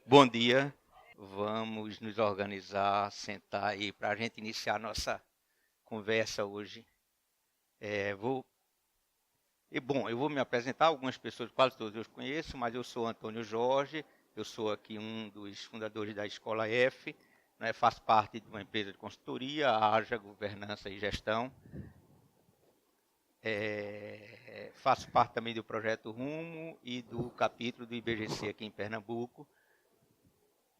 Bom dia, vamos nos organizar, sentar aí para a gente iniciar a nossa conversa hoje. Eu vou me apresentar, algumas pessoas, quase todos eu conheço, mas eu sou Antônio Jorge, eu sou aqui um dos fundadores da Escola F, né, faço parte de uma empresa de consultoria, a Haja Governança e Gestão. Faço parte também do Projeto Rumo e do capítulo do IBGC aqui em Pernambuco.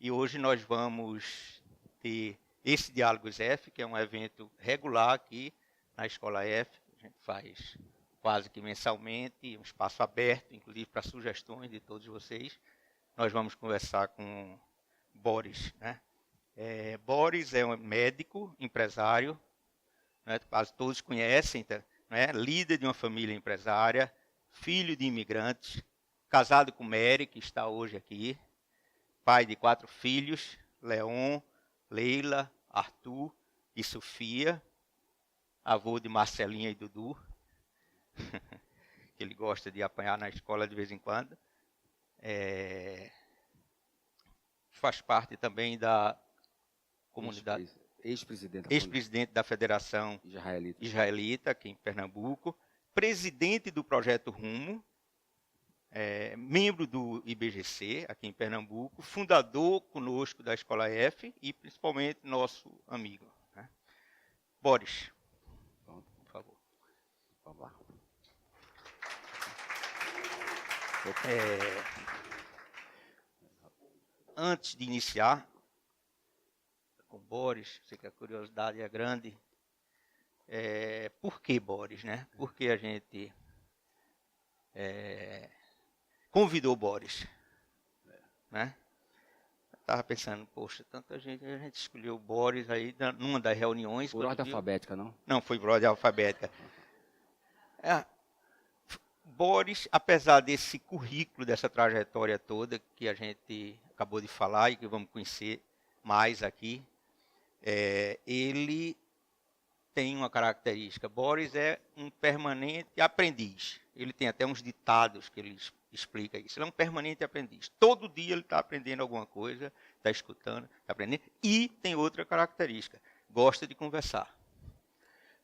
E hoje nós vamos ter esse Diálogos F, que é um evento regular aqui na Escola F. A gente faz quase que mensalmente, um espaço aberto, inclusive para sugestões de todos vocês. Nós vamos conversar com Boris, né? Boris é um médico, empresário, né? Quase todos conhecem, né? Líder de uma família empresária, filho de imigrantes, casado com Mary, que está hoje aqui, pai de 4 filhos, Leon, Leila, Arthur e Sofia, avô de Marcelinha e Dudu, que ele gosta de apanhar na escola de vez em quando. Faz parte também da comunidade, ex-presidente da Federação Israelita, aqui em Pernambuco, presidente do Projeto Rumo, membro do IBGC, aqui em Pernambuco, fundador conosco da Escola F e principalmente nosso amigo, né? Boris, por favor. Vamos lá. Antes de iniciar com Boris, sei que a curiosidade é grande, por que Boris, né? Por que a gente convidou Boris, né? Estava pensando, poxa, tanta gente, a gente escolheu o Boris aí numa das reuniões. Por ordem alfabética, não? Não, foi por ordem alfabética. Boris, apesar desse currículo, dessa trajetória toda que a gente acabou de falar e que vamos conhecer mais aqui, ele tem uma característica. Boris é um permanente aprendiz. Ele tem até uns ditados que ele explica isso. Ele é um permanente aprendiz. Todo dia ele está aprendendo alguma coisa, está escutando, está aprendendo. E tem outra característica. Gosta de conversar.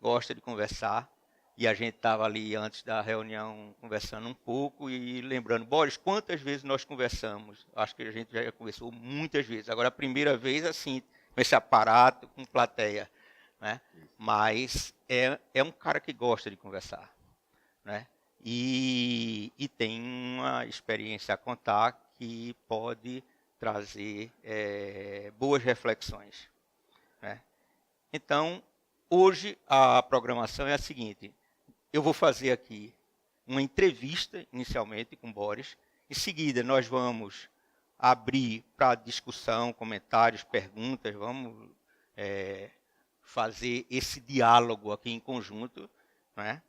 Gosta de conversar. E a gente estava ali antes da reunião conversando um pouco e lembrando, Boris, quantas vezes nós conversamos? Acho que a gente já conversou muitas vezes. Agora, a primeira vez, assim, com esse aparato, com plateia, né? Mas é um cara que gosta de conversar, né? E tem uma experiência a contar que pode trazer boas reflexões, né? Então, hoje a programação é a seguinte: eu vou fazer aqui uma entrevista, inicialmente, com Boris. Em seguida, nós vamos abrir para discussão, comentários, perguntas. Vamos fazer esse diálogo aqui em conjunto, né?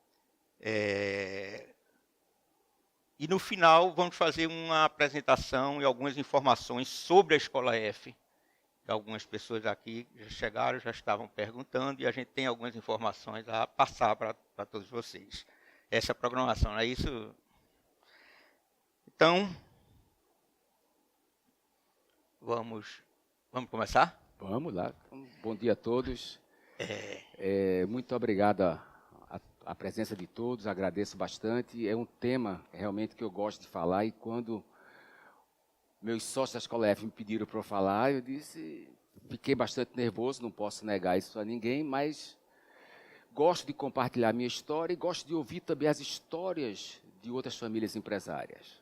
E no final, vamos fazer uma apresentação e algumas informações sobre a Escola F. Algumas pessoas aqui já chegaram, já estavam perguntando, e a gente tem algumas informações a passar para todos vocês. Essa programação, não é isso? Então, vamos começar? Vamos lá. Bom dia a todos. Muito obrigado a presença de todos, agradeço bastante. É um tema realmente que eu gosto de falar, e quando meus sócios da Escola F me pediram para eu falar, eu disse, fiquei bastante nervoso, não posso negar isso a ninguém, mas gosto de compartilhar a minha história e gosto de ouvir também as histórias de outras famílias empresárias.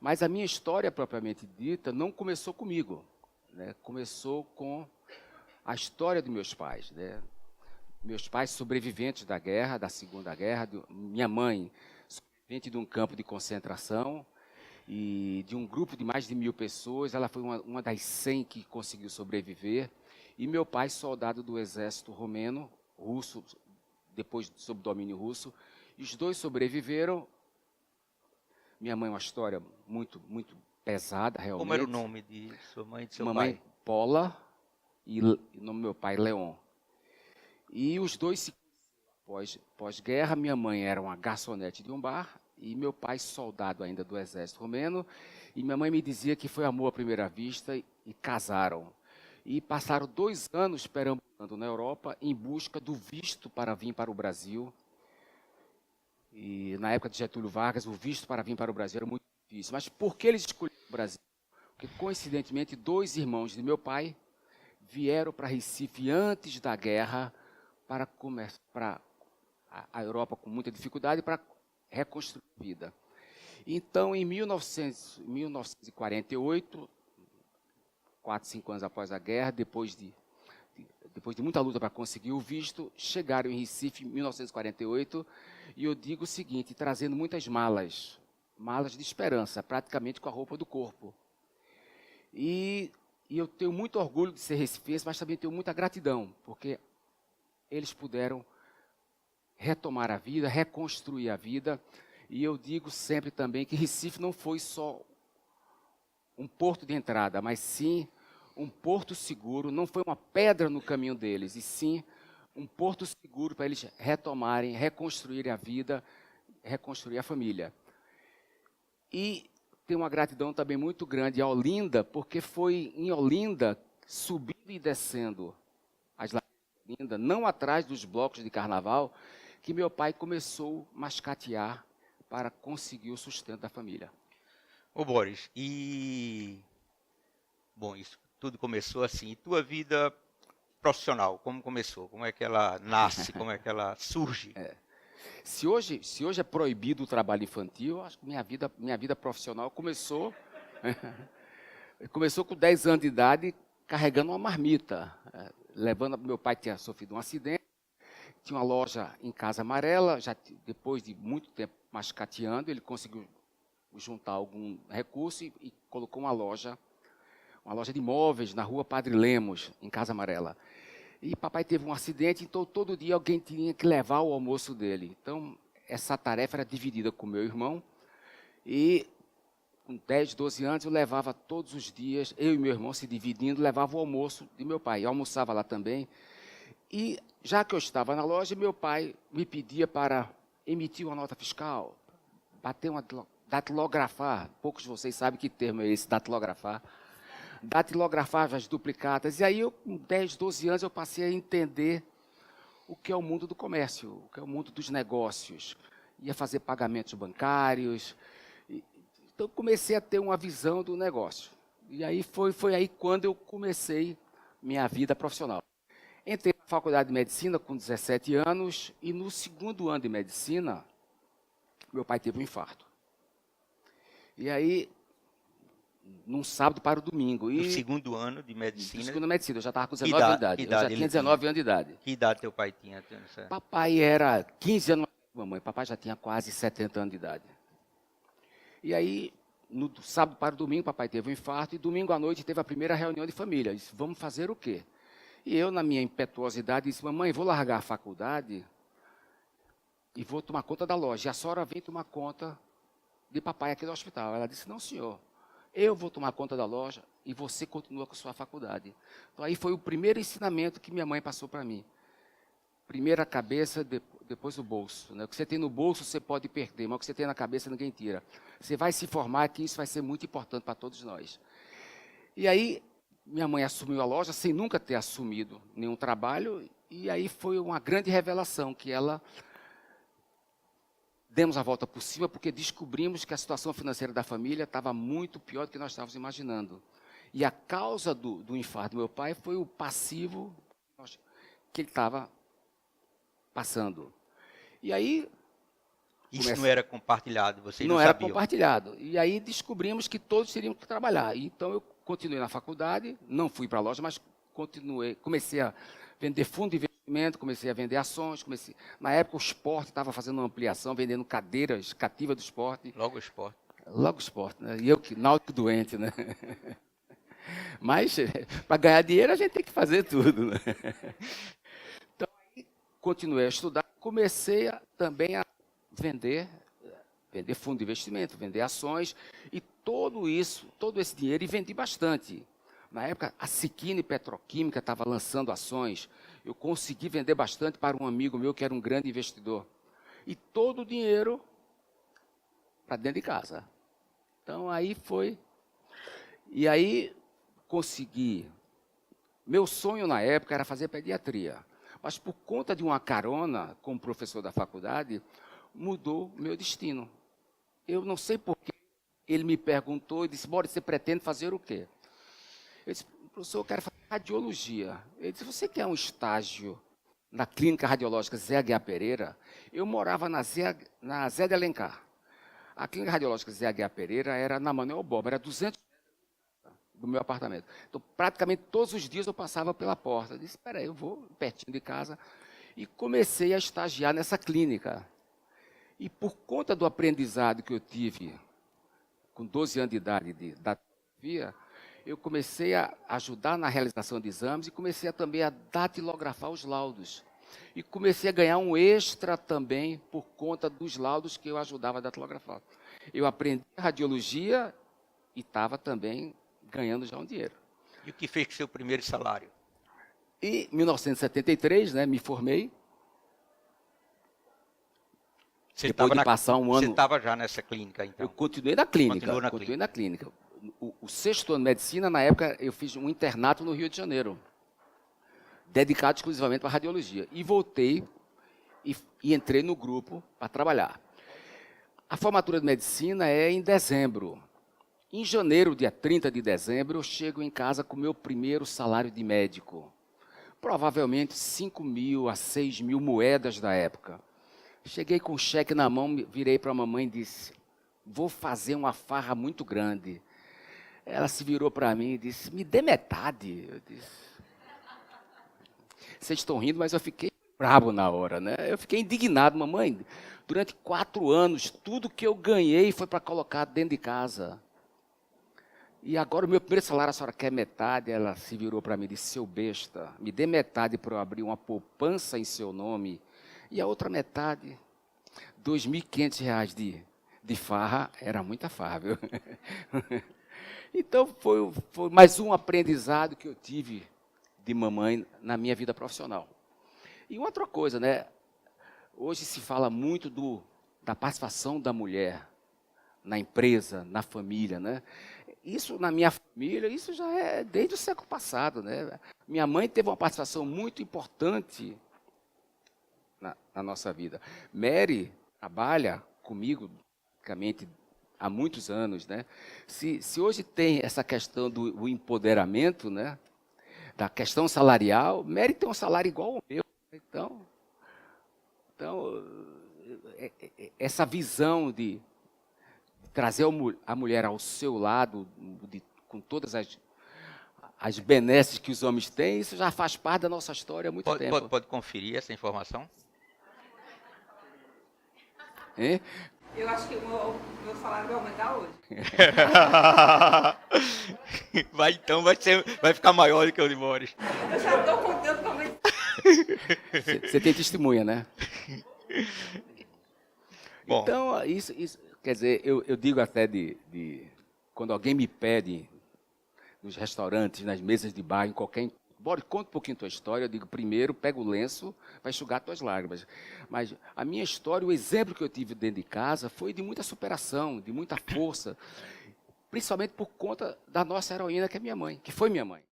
Mas a minha história, propriamente dita, não começou comigo, né? Começou com a história dos meus pais, né? Meus pais sobreviventes da guerra, da Segunda Guerra, minha mãe sobrevivente de um campo de concentração, e de um grupo de mais de 1000 pessoas, ela foi uma das 100 que conseguiu sobreviver, e meu pai, soldado do exército romeno, russo, depois sob domínio russo, e os dois sobreviveram. Minha mãe é uma história muito, muito pesada, realmente. Como era o nome de sua mãe e de seu Mamãe, pai? Paula, e o nome do meu pai, Leon. E os dois, pós-guerra, minha mãe era uma garçonete de um bar, e meu pai, soldado ainda do exército romeno, E minha mãe me dizia que foi amor à primeira vista e casaram. E passaram 2 anos perambulando na Europa em busca do visto para vir para o Brasil. E na época de Getúlio Vargas, o visto para vir para o Brasil era muito difícil. Mas por que eles escolheram o Brasil? Porque, coincidentemente, 2 irmãos de meu pai vieram para Recife antes da guerra para a Europa com muita dificuldade para reconstruir a vida. Então, em 1948, 4, 5 anos após a guerra, depois de muita luta para conseguir o visto, chegaram em Recife em 1948, e eu digo o seguinte, trazendo muitas malas de esperança, praticamente com a roupa do corpo. E eu tenho muito orgulho de ser recifense, mas também tenho muita gratidão, porque eles puderam retomar a vida, reconstruir a vida. E eu digo sempre também que Recife não foi só um porto de entrada, mas sim um porto seguro, não foi uma pedra no caminho deles, e sim um porto seguro para eles retomarem, reconstruírem a vida, reconstruir a família. E tenho uma gratidão também muito grande a Olinda, porque foi em Olinda, subindo e descendo as laderas de Olinda, não atrás dos blocos de carnaval, que meu pai começou a mascatear para conseguir o sustento da família. Ô Boris, bom, isso tudo começou assim. E tua vida profissional, como começou? Como é que ela nasce? Como é que ela surge? Se hoje é proibido o trabalho infantil, acho que minha vida profissional começou com 10 anos de idade, carregando uma marmita, levando. Meu pai tinha sofrido um acidente, tinha uma loja em Casa Amarela, já depois de muito tempo mascateando, ele conseguiu juntar algum recurso e colocou uma loja de imóveis na rua Padre Lemos, em Casa Amarela. E papai teve um acidente, então todo dia alguém tinha que levar o almoço dele. Então, essa tarefa era dividida com meu irmão. E com 10, 12 anos, eu levava todos os dias, eu e meu irmão se dividindo, levava o almoço de meu pai. Eu almoçava lá também. E, já que eu estava na loja, meu pai me pedia para emitir uma nota fiscal, datilografar. Poucos de vocês sabem que termo é esse, datilografar. Datilografava as duplicatas. E aí, eu, com 10, 12 anos, eu passei a entender o que é o mundo do comércio, o que é o mundo dos negócios. Ia fazer pagamentos bancários. Então, comecei a ter uma visão do negócio. E aí foi aí quando eu comecei minha vida profissional. Entrei na faculdade de medicina com 17 anos e no 2º ano de medicina, meu pai teve um infarto. E aí, num sábado para o domingo. No 2º ano de medicina? No 2º ano de medicina, eu já estava com 19 anos de idade. Eu já tinha 19 anos de idade. Que idade teu pai tinha? Papai era 15 anos mais que mamãe. Papai já tinha quase 70 anos de idade. E aí, no sábado para o domingo, papai teve um infarto e domingo à noite teve a primeira reunião de família. Eu disse, vamos fazer o quê? E eu, na minha impetuosidade, disse, mamãe, vou largar a faculdade e vou tomar conta da loja. E a senhora vem tomar conta de papai aqui no hospital. Ela disse, não, senhor, eu vou tomar conta da loja e você continua com a sua faculdade. Então, aí foi o primeiro ensinamento que minha mãe passou para mim. Primeiro a cabeça, depois o bolso. Né? O que você tem no bolso, você pode perder, mas o que você tem na cabeça, ninguém tira. Você vai se formar que isso vai ser muito importante para todos nós. E aí, minha mãe assumiu a loja sem nunca ter assumido nenhum trabalho, e aí foi uma grande revelação, que ela... Demos a volta por cima porque descobrimos que a situação financeira da família estava muito pior do que nós estávamos imaginando. E a causa do infarto do meu pai foi o passivo que ele estava passando. E aí... Isso não era compartilhado, vocês não sabiam? Não era compartilhado. E aí descobrimos que todos teriam que trabalhar. Então eu continuei na faculdade, não fui para a loja, mas comecei a vender fundo de investimento, comecei a vender ações, na época o esporte estava fazendo uma ampliação, vendendo cadeiras cativas do esporte. Logo o esporte. Logo o esporte, né? E eu que náutico doente, né? Mas para ganhar dinheiro a gente tem que fazer tudo, né? Então aí continuei a estudar, comecei também a vender fundo de investimento, vender ações, e todo esse dinheiro, e vendi bastante. Na época, a Siquini Petroquímica estava lançando ações, eu consegui vender bastante para um amigo meu que era um grande investidor. E todo o dinheiro para dentro de casa. Então, aí foi. E aí, consegui. Meu sonho na época era fazer pediatria. Mas, por conta de uma carona com o professor da faculdade, mudou o meu destino. Eu não sei por que ele me perguntou e disse, Boris, você pretende fazer o quê? Eu disse, professor, eu quero fazer radiologia. Ele disse, você quer um estágio na clínica radiológica Zé Aguiar Pereira? Eu morava na Zé de Alencar. A clínica radiológica Zé Aguiar Pereira era na Manuel Boba, era 200 do meu apartamento. Então, praticamente todos os dias eu passava pela porta. Eu disse, espera aí, eu vou pertinho de casa. E comecei a estagiar nessa clínica. E por conta do aprendizado que eu tive com 12 anos de idade de datilografia, eu comecei a ajudar na realização de exames e comecei também a datilografar os laudos. E comecei a ganhar um extra também por conta dos laudos que eu ajudava a datilografar. Eu aprendi radiologia e estava também ganhando já um dinheiro. E o que fez com o seu primeiro salário? E em 1973, né, me formei. Depois de passar um ano... Você estava já nessa clínica, então? Eu continuei na clínica. Continuei na clínica. O sexto ano de medicina, na época, eu fiz um internato no Rio de Janeiro, dedicado exclusivamente para radiologia. E voltei e entrei no grupo para trabalhar. A formatura de medicina é em dezembro. Em janeiro, dia 30 de dezembro, eu chego em casa com o meu primeiro salário de médico. Provavelmente 5.000 a 6.000 moedas da época. Cheguei com o cheque na mão, virei para a mamãe e disse, vou fazer uma farra muito grande. Ela se virou para mim e disse, me dê metade. Eu disse, vocês estão rindo, mas eu fiquei bravo na hora, né? Eu fiquei indignado, mamãe. Durante 4 anos, tudo que eu ganhei foi para colocar dentro de casa. E agora o meu primeiro salário, a senhora quer metade? Ela se virou para mim e disse, seu besta, me dê metade para eu abrir uma poupança em seu nome. E a outra metade, R$ 2.500 de farra, era muita farra, viu? Então, foi mais um aprendizado que eu tive de mamãe na minha vida profissional. E outra coisa, né? Hoje se fala muito da participação da mulher na empresa, na família, né? Isso, na minha família, isso já é desde o século passado, né? Minha mãe teve uma participação muito importante na nossa vida. Mary trabalha comigo, praticamente, há muitos anos, né? Se hoje tem essa questão do empoderamento, né? Da questão salarial, Mary tem um salário igual ao meu. Então essa visão de trazer a mulher ao seu lado, com todas as benesses que os homens têm, isso já faz parte da nossa história há muito tempo. Pode conferir essa informação? Hein? Eu acho que o meu salário vai aumentar hoje. Vai ficar maior do que o de Boris. Eu já estou contando como ele... Você tem testemunha, né? Bom. Então, isso, quer dizer, eu digo até quando alguém me pede nos restaurantes, nas mesas de bar, em qualquer... Bora, conta um pouquinho a tua história. Eu digo, primeiro, pega o lenço, vai enxugar tuas lágrimas. Mas a minha história, o exemplo que eu tive dentro de casa, foi de muita superação, de muita força, principalmente por conta da nossa heroína, que é minha mãe, que foi minha mãe.